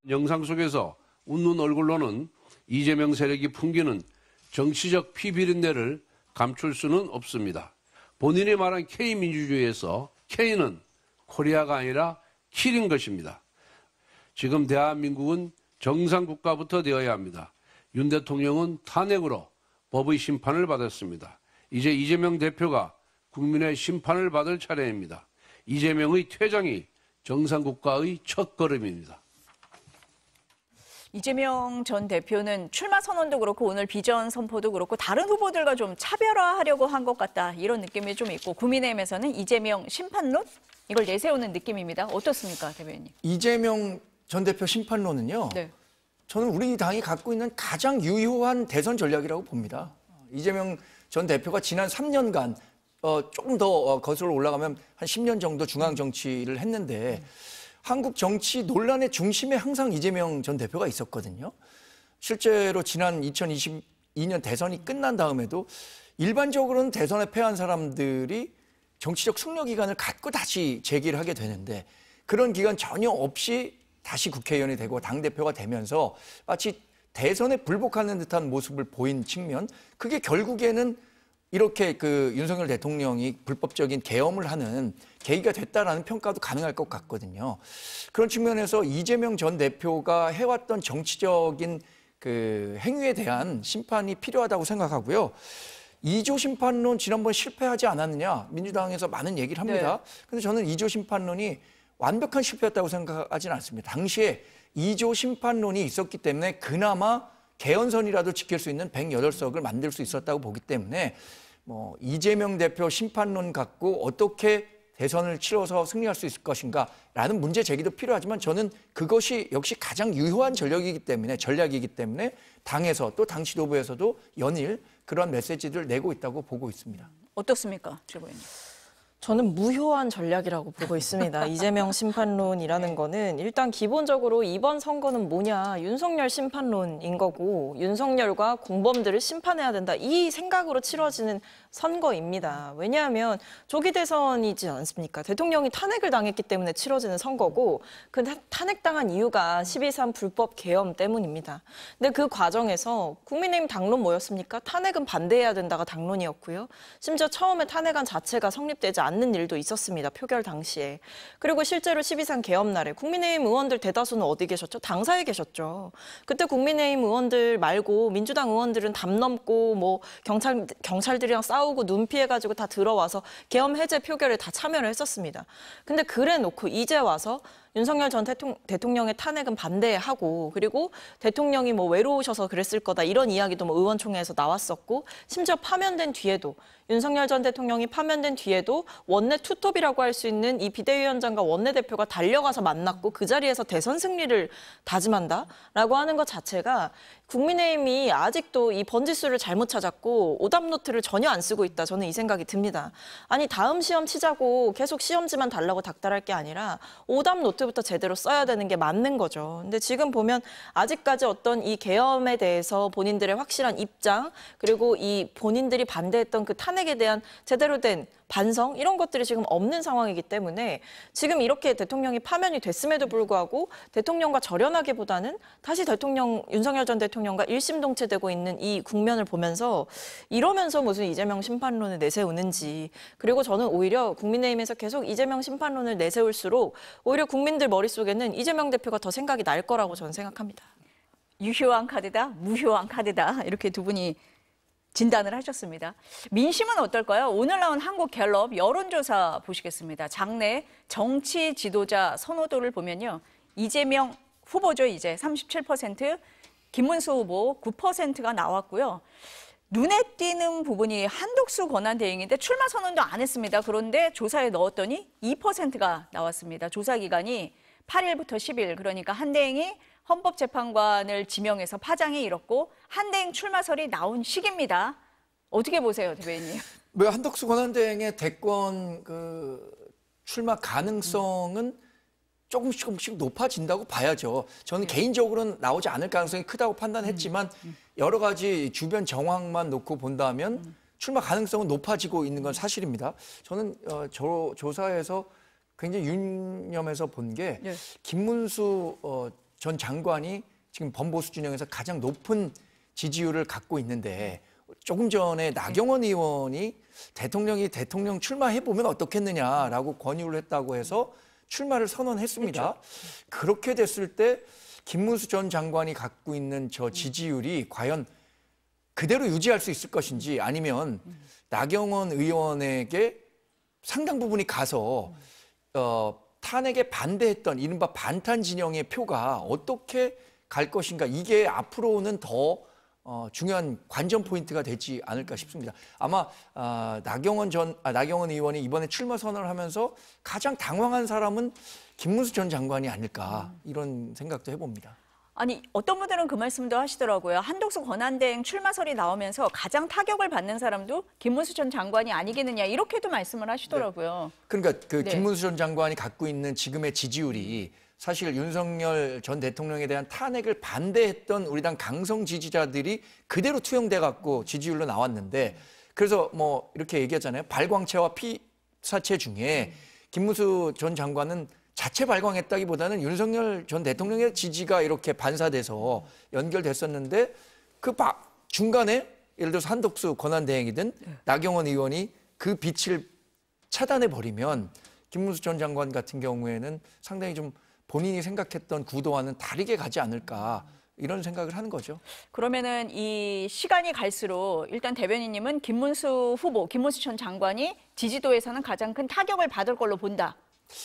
영상 속에서 웃는 얼굴로는 이재명 세력이 풍기는 정치적 피비린내를 감출 수는 없습니다. 본인이 말한 K민주주의에서 K는 코리아가 아니라 킬인 것입니다. 지금 대한민국은 정상국가부터 되어야 합니다. 윤 대통령은 탄핵으로 법의 심판을 받았습니다. 이제 이재명 대표가 국민의 심판을 받을 차례입니다. 이재명의 퇴장이 정상국가의 첫걸음입니다. 이재명 전 대표는 출마 선언도 그렇고 오늘 비전 선포도 그렇고 다른 후보들과 좀 차별화하려고 한 것 같다. 이런 느낌이 좀 있고 국민의힘에서는 이재명 심판론? 이걸 내세우는 느낌입니다. 어떻습니까, 대변인님? 이재명 전 대표 심판론은요. 네. 저는 우리 당이 갖고 있는 가장 유효한 대선 전략이라고 봅니다. 이재명 전 대표가 지난 3년간 조금 더 거슬러 올라가면 한 10년 정도 중앙 정치를 했는데 한국 정치 논란의 중심에 항상 이재명 전 대표가 있었거든요. 실제로 지난 2022년 대선이 끝난 다음에도 일반적으로는 대선에 패한 사람들이 정치적 숙려 기간을 갖고 다시 재기를 하게 되는데 그런 기간 전혀 없이 다시 국회의원이 되고 당대표가 되면서 마치 대선에 불복하는 듯한 모습을 보인 측면, 그게 결국에는 이렇게 그 윤석열 대통령이 불법적인 계엄을 하는 계기가 됐다라는 평가도 가능할 것 같거든요. 그런 측면에서 이재명 전 대표가 해왔던 정치적인 그 행위에 대한 심판이 필요하다고 생각하고요. 2조 심판론 지난번 실패하지 않았느냐, 민주당에서 많은 얘기를 합니다. 근데 저는 2조 심판론이 완벽한 실패였다고 생각하지는 않습니다. 당시에 2조 심판론이 있었기 때문에 그나마 개헌선이라도 지킬 수 있는 108석을 만들 수 있었다고 보기 때문에 뭐 이재명 대표 심판론 갖고 어떻게 대선을 치러서 승리할 수 있을 것인가라는 문제 제기도 필요하지만 저는 그것이 역시 가장 유효한 전략이기 때문에 당에서 또 당 지도부에서도 연일 그런 메시지를 내고 있다고 보고 있습니다. 어떻습니까, 최고위원님? 저는 무효한 전략이라고 보고 있습니다. 이재명 심판론이라는 거는 일단 기본적으로 이번 선거는 뭐냐, 윤석열 심판론인 거고 윤석열과 공범들을 심판해야 된다, 이 생각으로 치러지는 선거입니다. 왜냐하면 조기 대선이지 않습니까? 대통령이 탄핵을 당했기 때문에 치러지는 선거고 그 탄핵당한 이유가 12.3 불법 계엄 때문입니다. 근데 그 과정에서 국민의힘 당론 뭐였습니까? 탄핵은 반대해야 된다가 당론이었고요. 심지어 처음에 탄핵안 자체가 성립되지 않는 일도 있었습니다. 표결 당시에. 그리고 실제로 12.3 계엄 날에 국민의힘 의원들 대다수는 어디 계셨죠? 당사에 계셨죠. 그때 국민의힘 의원들 말고 민주당 의원들은 담 넘고 뭐 경찰들이랑 싸우고 눈 피해가지고 다 들어와서 계엄 해제 표결에 다 참여를 했었습니다. 근데 그래 놓고 이제 와서 윤석열 전 대통령의 탄핵은 반대하고 그리고 대통령이 뭐 외로우셔서 그랬을 거다 이런 이야기도 뭐 의원총회에서 나왔었고 심지어 파면된 뒤에도 윤석열 전 대통령이 파면된 뒤에도 원내 투톱이라고 할 수 있는 이 비대위원장과 원내대표가 달려가서 만났고 그 자리에서 대선 승리를 다짐한다라고 하는 것 자체가 국민의힘이 아직도 이 번지수를 잘못 찾았고 오답노트를 전혀 안 쓰고 있다. 저는 이 생각이 듭니다. 아니 다음 시험 치자고 계속 시험지만 달라고 닥달할 게 아니라 오답노트부터 제대로 써야 되는 게 맞는 거죠. 근데 지금 보면 아직까지 어떤 이 계엄에 대해서 본인들의 확실한 입장 그리고 이 본인들이 반대했던 그 탄핵에 대한 제대로 된 반성 이런 것들이 지금 없는 상황이기 때문에 지금 이렇게 대통령이 파면이 됐음에도 불구하고 대통령과 절연하기보다는 다시 윤석열 전 대통령과 일심동체되고 있는 이 국면을 보면서 이러면서 무슨 이재명 심판론을 내세우는지, 그리고 저는 오히려 국민의힘에서 계속 이재명 심판론을 내세울수록 오히려 국민들 머릿속에는 이재명 대표가 더 생각이 날 거라고 저는 생각합니다. 유효한 카드다, 무효한 카드다 이렇게 두 분이 진단을 하셨습니다. 민심은 어떨까요? 오늘 나온 한국갤럽 여론조사 보시겠습니다. 장내 정치 지도자 선호도를 보면요. 이재명 후보죠, 이제 37%, 김문수 후보 9%가 나왔고요. 눈에 띄는 부분이 한덕수 권한대행인데 출마 선언도 안 했습니다. 그런데 조사에 넣었더니 2%가 나왔습니다. 조사 기간이 8일부터 10일, 그러니까 한대행이 헌법재판관을 지명해서 파장이 일었고 한대행 출마설이 나온 시기입니다. 어떻게 보세요, 대변인님? 왜 한덕수 권한대행의 대권 출마 가능성은 조금씩 높아진다고 봐야죠. 저는 개인적으로는 나오지 않을 가능성이 크다고 판단했지만 여러 가지 주변 정황만 놓고 본다면 출마 가능성은 높아지고 있는 건 사실입니다. 저는 조사에서 굉장히 유념해서 본 게 김문수 전 장관이 지금 범보수 진영에서 가장 높은 지지율을 갖고 있는데 조금 전에 나경원 의원이 대통령이 대통령 출마해보면 어떻겠느냐라고 권유를 했다고 해서 출마를 선언했습니다. 그렇게 됐을 때 김문수 전 장관이 갖고 있는 저 지지율이 과연 그대로 유지할 수 있을 것인지 아니면 나경원 의원에게 상당 부분이 가서 탄핵에 반대했던 이른바 반탄 진영의 표가 어떻게 갈 것인가 이게 앞으로는 더 중요한 관전 포인트가 되지 않을까 싶습니다. 아마 나경원 의원이 이번에 출마 선언을 하면서 가장 당황한 사람은 김문수 전 장관이 아닐까 이런 생각도 해봅니다. 아니 어떤 분들은 그 말씀도 하시더라고요. 한덕수 권한대행 출마설이 나오면서 가장 타격을 받는 사람도 김문수 전 장관이 아니겠느냐 이렇게도 말씀을 하시더라고요. 그러니까 그 네. 김문수 전 장관이 갖고 있는 지금의 지지율이 사실 윤석열 전 대통령에 대한 탄핵을 반대했던 우리 당 강성 지지자들이 그대로 투영돼 갖고 지지율로 나왔는데 그래서 뭐 이렇게 얘기하잖아요. 발광체와 피사체 중에 김문수 전 장관은 자체 발광했다기보다는 윤석열 전 대통령의 지지가 이렇게 반사돼서 연결됐었는데 그 중간에 예를 들어서 한덕수 권한대행이든 나경원 의원이 그 빛을 차단해 버리면 김문수 전 장관 같은 경우에는 상당히 좀 본인이 생각했던 구도와는 다르게 가지 않을까 이런 생각을 하는 거죠. 그러면은 이 시간이 갈수록 일단 대변인님은 김문수 후보, 김문수 전 장관이 지지도에서는 가장 큰 타격을 받을 걸로 본다.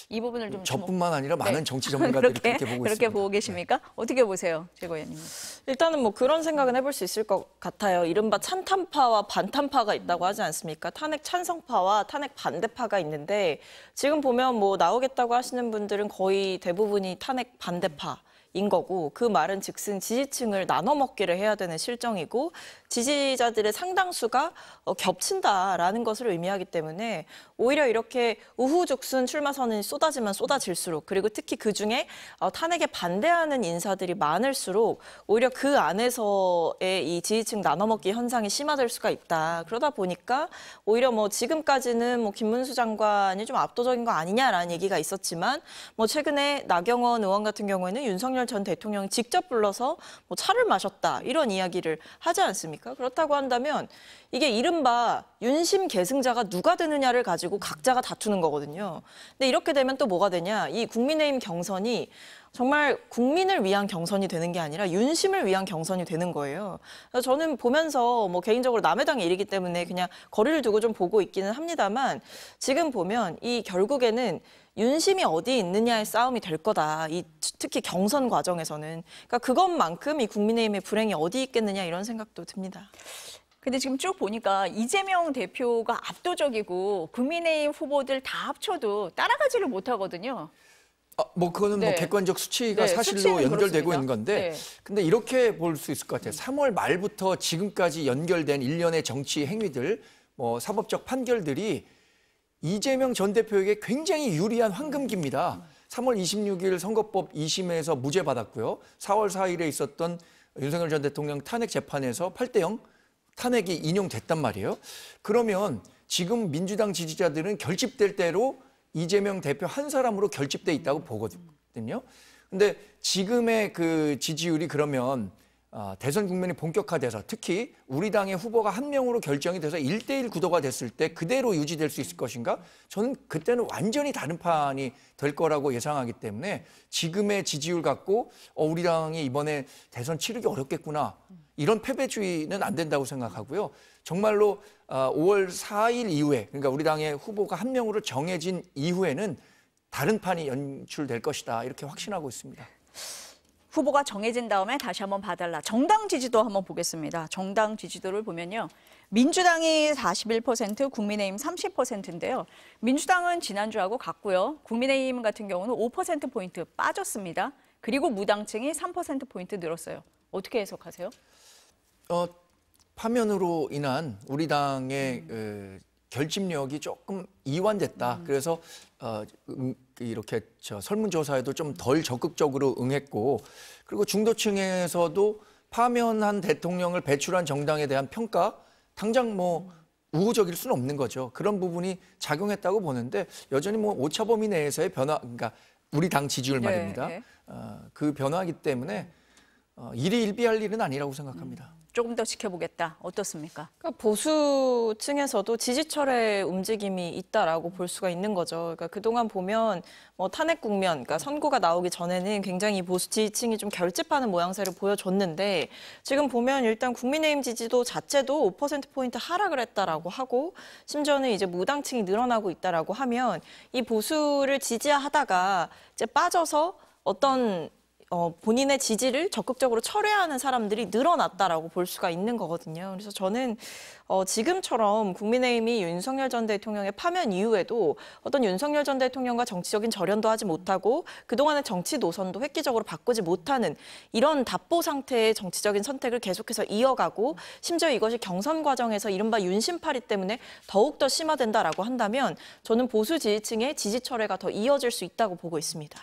이 부분을 좀 저뿐만 아니라 많은 정치 전문가들이 그렇게 보고 있습니다. 그렇게 보고 계십니까? 어떻게 보세요, 최고위원님? 일단은 뭐 그런 생각은 해볼 수 있을 것 같아요. 이른바 찬탄파와 반탄파가 있다고 하지 않습니까? 탄핵 찬성파와 탄핵 반대파가 있는데 지금 보면 뭐 나오겠다고 하시는 분들은 거의 대부분이 탄핵 반대파인 거고 그 말은 즉슨 지지층을 나눠 먹기를 해야 되는 실정이고 지지자들의 상당수가 겹친다라는 것을 의미하기 때문에 오히려 이렇게 우후죽순 출마 선언이 쏟아지면 쏟아질수록 그리고 특히 그중에 탄핵에 반대하는 인사들이 많을수록 오히려 그 안에서의 이 지지층 나눠먹기 현상이 심화될 수가 있다. 그러다 보니까 오히려 뭐 지금까지는 뭐 김문수 장관이 좀 압도적인 거 아니냐라는 얘기가 있었지만 뭐 최근에 나경원 의원 같은 경우에는 윤석열 전 대통령이 직접 불러서 뭐 차를 마셨다 이런 이야기를 하지 않습니까? 그렇다고 한다면 이게 이른바 윤심 계승자가 누가 되느냐를 가지고 각자가 다투는 거거든요. 근데 이렇게 되면 또 뭐가 되냐? 이 국민의힘 경선이 정말 국민을 위한 경선이 되는 게 아니라 윤심을 위한 경선이 되는 거예요. 그래서 저는 보면서 뭐 개인적으로 남의 당의 일이기 때문에 그냥 거리를 두고 좀 보고 있기는 합니다만 지금 보면 이 결국에는 윤심이 어디 있느냐의 싸움이 될 거다. 특히 경선 과정에서는. 그러니까 그것만큼 이 국민의힘의 불행이 어디 있겠느냐 이런 생각도 듭니다. 근데 지금 쭉 보니까 이재명 대표가 압도적이고 국민의힘 후보들 다 합쳐도 따라가지를 못하거든요. 뭐 그거는 네. 뭐 객관적 수치가 네, 사실로 수치는 연결되고 그렇습니다. 있는 건데 네. 근데 이렇게 볼 수 있을 것 같아요. 3월 말부터 지금까지 연결된 일련의 정치 행위들, 뭐 사법적 판결들이 이재명 전 대표에게 굉장히 유리한 황금기입니다. 3월 26일 선거법 2심에서 무죄 받았고요. 4월 4일에 있었던 윤석열 전 대통령 탄핵 재판에서 8대0 탄핵이 인용됐단 말이에요. 그러면 지금 민주당 지지자들은 결집될 대로 이재명 대표 한 사람으로 결집돼 있다고 보거든요. 근데 지금의 그 지지율이 그러면 대선 국면이 본격화돼서 특히 우리 당의 후보가 한 명으로 결정이 돼서 1대1 구도가 됐을 때 그대로 유지될 수 있을 것인가? 저는 그때는 완전히 다른 판이 될 거라고 예상하기 때문에 지금의 지지율 갖고 우리 당이 이번에 대선 치르기 어렵겠구나. 이런 패배주의는 안 된다고 생각하고요. 정말로 5월 4일 이후에 그러니까 우리 당의 후보가 한 명으로 정해진 이후에는 다른 판이 연출될 것이다. 이렇게 확신하고 있습니다. 후보가 정해진 다음에 다시 한번 봐달라. 정당 지지도 한번 보겠습니다. 정당 지지도를 보면요. 민주당이 41%, 국민의힘 30%인데요. 민주당은 지난주하고 같고요. 국민의힘 같은 경우는 5%포인트 빠졌습니다. 그리고 무당층이 3%포인트 늘었어요. 어떻게 해석하세요? 파면으로 인한 우리 당의 결집력이 조금 이완됐다. 그래서 이렇게 설문조사에도 좀 덜 적극적으로 응했고 그리고 중도층에서도 파면한 대통령을 배출한 정당에 대한 평가 당장 뭐 우호적일 수는 없는 거죠. 그런 부분이 작용했다고 보는데 여전히 뭐 오차 범위 내에서의 변화, 그러니까 우리 당 지지율 말입니다. 네. 그 변화이기 때문에 일희일비할 일은 아니라고 생각합니다. 조금 더 지켜보겠다. 어떻습니까? 그러니까 보수층에서도 지지철의 움직임이 있다라고 볼 수가 있는 거죠. 그러니까 그동안 보면 뭐 탄핵 국면, 그러니까 선고가 나오기 전에는 굉장히 보수 지지층이 좀 결집하는 모양새를 보여줬는데 지금 보면 일단 국민의힘 지지도 자체도 5%포인트 하락을 했다라고 하고 심지어는 이제 무당층이 늘어나고 있다라고 하면 이 보수를 지지하다가 이제 빠져서 어떤 본인의 지지를 적극적으로 철회하는 사람들이 늘어났다라고 볼 수가 있는 거거든요. 그래서 저는 지금처럼 국민의힘이 윤석열 전 대통령의 파면 이후에도 어떤 윤석열 전 대통령과 정치적인 절연도 하지 못하고 그동안의 정치 노선도 획기적으로 바꾸지 못하는 이런 답보 상태의 정치적인 선택을 계속해서 이어가고 심지어 이것이 경선 과정에서 이른바 윤심파리 때문에 더욱더 심화된다라고 한다면 저는 보수 지지층의 지지 철회가 더 이어질 수 있다고 보고 있습니다.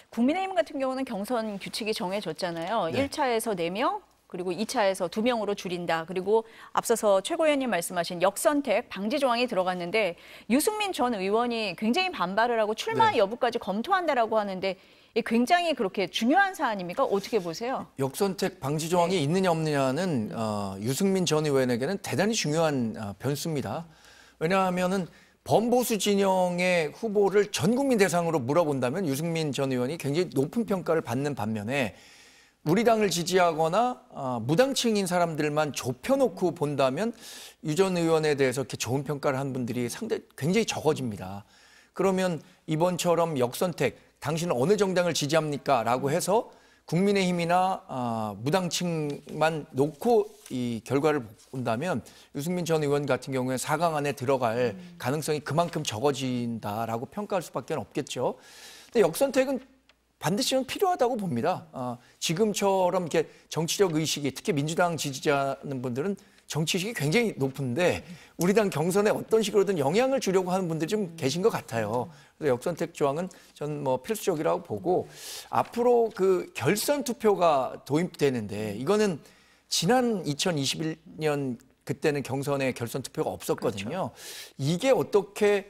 국민의힘 같은 경우는 경선 규칙이 정해졌잖아요. 1차에서 4명, 그리고 2차에서 2명으로 줄인다. 그리고 앞서서 최고위원님 말씀하신 역선택 방지 조항이 들어갔는데 유승민 전 의원이 굉장히 반발을 하고 출마 여부까지 검토한다라고 하는데 굉장히 그렇게 중요한 사안입니까? 어떻게 보세요? 역선택 방지 조항이 있느냐 없느냐는 유승민 전 의원에게는 대단히 중요한 변수입니다. 왜냐하면은 범보수 진영의 후보를 전 국민 대상으로 물어본다면 유승민 전 의원이 굉장히 높은 평가를 받는 반면에 우리 당을 지지하거나 무당층인 사람들만 좁혀놓고 본다면 유 전 의원에 대해서 이렇게 좋은 평가를 한 분들이 굉장히 적어집니다. 그러면 이번처럼 역선택, 당신은 어느 정당을 지지합니까? 라고 해서 국민의힘이나 무당층만 놓고 이 결과를 본다면 유승민 전 의원 같은 경우에 4강 안에 들어갈 가능성이 그만큼 적어진다라고 평가할 수밖에 없겠죠. 근데 역선택은 반드시 는 필요하다고 봅니다. 지금처럼 이렇게 정치적 의식이 특히 민주당 지지자는 분들은 정치의식이 굉장히 높은데 우리 당 경선에 어떤 식으로든 영향을 주려고 하는 분들이 좀 계신 것 같아요. 그래서 역선택 조항은 전 뭐 필수적이라고 보고 앞으로 그 결선 투표가 도입되는데 이거는 지난 2021년 그때는 경선에 결선 투표가 없었거든요. 그렇죠. 이게 어떻게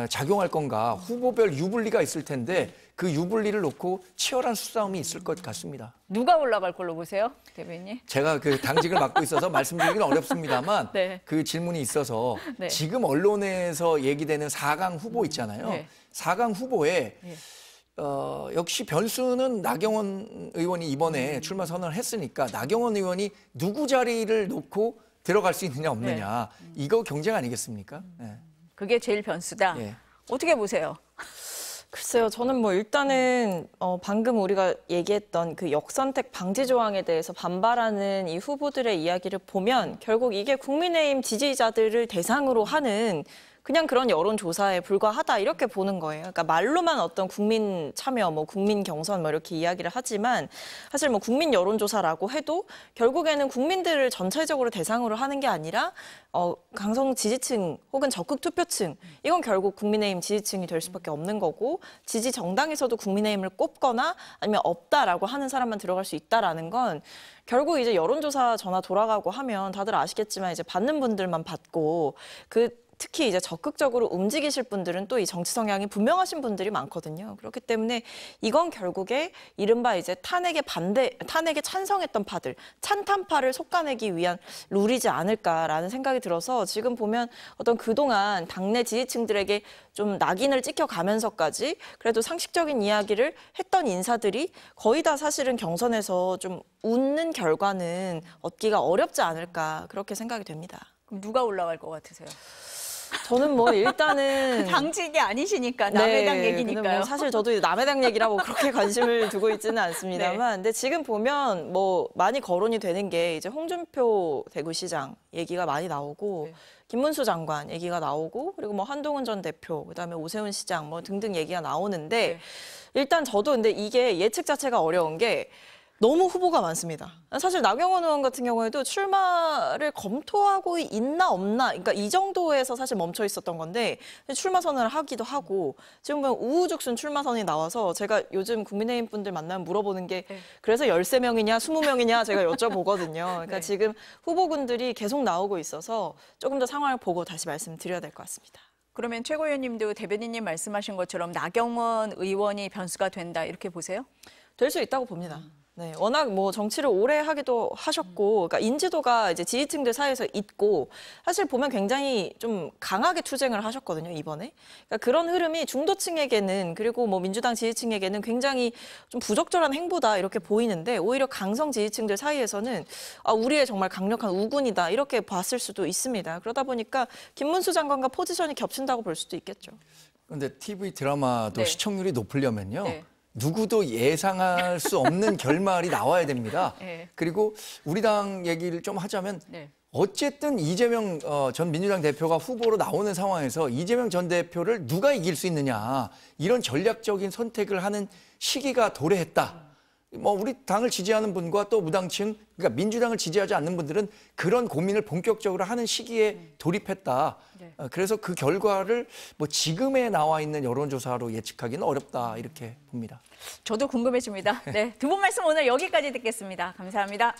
작용할 건가 후보별 유불리가 있을 텐데 그 유불리를 놓고 치열한 수싸움이 있을 것 같습니다. 누가 올라갈 걸로 보세요, 대변인? 제가 그 당직을 맡고 있어서 말씀드리기는 어렵습니다만 네. 그 질문이 있어서 네. 지금 언론에서 얘기되는 4강 후보 있잖아요. 네. 4강 후보에 역시 변수는 나경원 의원이 이번에 출마 선언을 했으니까 나경원 의원이 누구 자리를 놓고 들어갈 수 있느냐 없느냐 이거 경쟁 아니겠습니까? 네. 그게 제일 변수다. 예. 어떻게 보세요? 글쎄요, 저는 뭐 일단은 방금 우리가 얘기했던 그 역선택 방지 조항에 대해서 반발하는 이 후보들의 이야기를 보면 결국 이게 국민의힘 지지자들을 대상으로 하는 그냥 그런 여론조사에 불과하다 이렇게 보는 거예요. 그러니까 말로만 어떤 국민 참여, 뭐 국민 경선 뭐 이렇게 이야기를 하지만 사실 뭐 국민 여론조사라고 해도 결국에는 국민들을 전체적으로 대상으로 하는 게 아니라 강성 지지층 혹은 적극 투표층 이건 결국 국민의힘 지지층이 될 수밖에 없는 거고 지지 정당에서도 국민의힘을 꼽거나 아니면 없다라고 하는 사람만 들어갈 수 있다라는 건 결국 이제 여론조사 전화 돌아가고 하면 다들 아시겠지만 이제 받는 분들만 받고 특히 이제 적극적으로 움직이실 분들은 또 이 정치 성향이 분명하신 분들이 많거든요. 그렇기 때문에 이건 결국에 이른바 이제 탄핵에 찬성했던 파들, 찬탄파를 솎아내기 위한 룰이지 않을까라는 생각이 들어서 지금 보면 어떤 그동안 당내 지지층들에게 좀 낙인을 찍혀가면서까지 그래도 상식적인 이야기를 했던 인사들이 거의 다 사실은 경선에서 좀 웃는 결과는 얻기가 어렵지 않을까 그렇게 생각이 됩니다. 그럼 누가 올라갈 것 같으세요? 저는 뭐 일단은 당직이 아니시니까 남의 당 얘기니까요. 뭐 사실 저도 남의 당 얘기라고 그렇게 관심을 두고 있지는 않습니다만, 근데 지금 보면 뭐 많이 거론이 되는 게 이제 홍준표 대구시장 얘기가 많이 나오고. 김문수 장관 얘기가 나오고 그리고 뭐 한동훈 전 대표 그다음에 오세훈 시장 뭐 등등 얘기가 나오는데 일단 저도 근데 이게 예측 자체가 어려운 게 너무 후보가 많습니다. 사실 나경원 의원 같은 경우에도 출마를 검토하고 있나 없나 그러니까 이 정도에서 사실 멈춰 있었던 건데 출마 선언을 하기도 하고 지금 보면 우후죽순 출마 선언이 나와서 제가 요즘 국민의힘 분들 만나면 물어보는 게 그래서 13명이냐 20명이냐 제가 여쭤보거든요. 그러니까 지금 후보군들이 계속 나오고 있어서 조금 더 상황을 보고 다시 말씀드려야 될 것 같습니다. 그러면 최고위원님도 대변인님 말씀하신 것처럼 나경원 의원이 변수가 된다 이렇게 보세요? 될 수 있다고 봅니다. 네, 워낙 뭐 정치를 오래 하기도 하셨고, 그러니까 인지도가 이제 지지층들 사이에서 있고, 사실 보면 굉장히 좀 강하게 투쟁을 하셨거든요, 이번에. 그러니까 그런 흐름이 중도층에게는, 그리고 뭐 민주당 지지층에게는 굉장히 좀 부적절한 행보다 이렇게 보이는데, 오히려 강성 지지층들 사이에서는 우리의 정말 강력한 우군이다, 이렇게 봤을 수도 있습니다. 그러다 보니까 김문수 장관과 포지션이 겹친다고 볼 수도 있겠죠. 그런데 TV 드라마도 네. 시청률이 높으려면요. 네. 누구도 예상할 수 없는 결말이 나와야 됩니다. 네. 그리고 우리 당 얘기를 좀 하자면 네. 어쨌든 이재명 전 민주당 대표가 후보로 나오는 상황에서 이재명 전 대표를 누가 이길 수 있느냐 이런 전략적인 선택을 하는 시기가 도래했다. 뭐 우리 당을 지지하는 분과 또 무당층, 그러니까 민주당을 지지하지 않는 분들은 그런 고민을 본격적으로 하는 시기에 돌입했다. 네. 그래서 그 결과를 뭐 지금에 나와 있는 여론조사로 예측하기는 어렵다 이렇게 봅니다. 저도 궁금해집니다. 네, 두 분 말씀 오늘 여기까지 듣겠습니다. 감사합니다.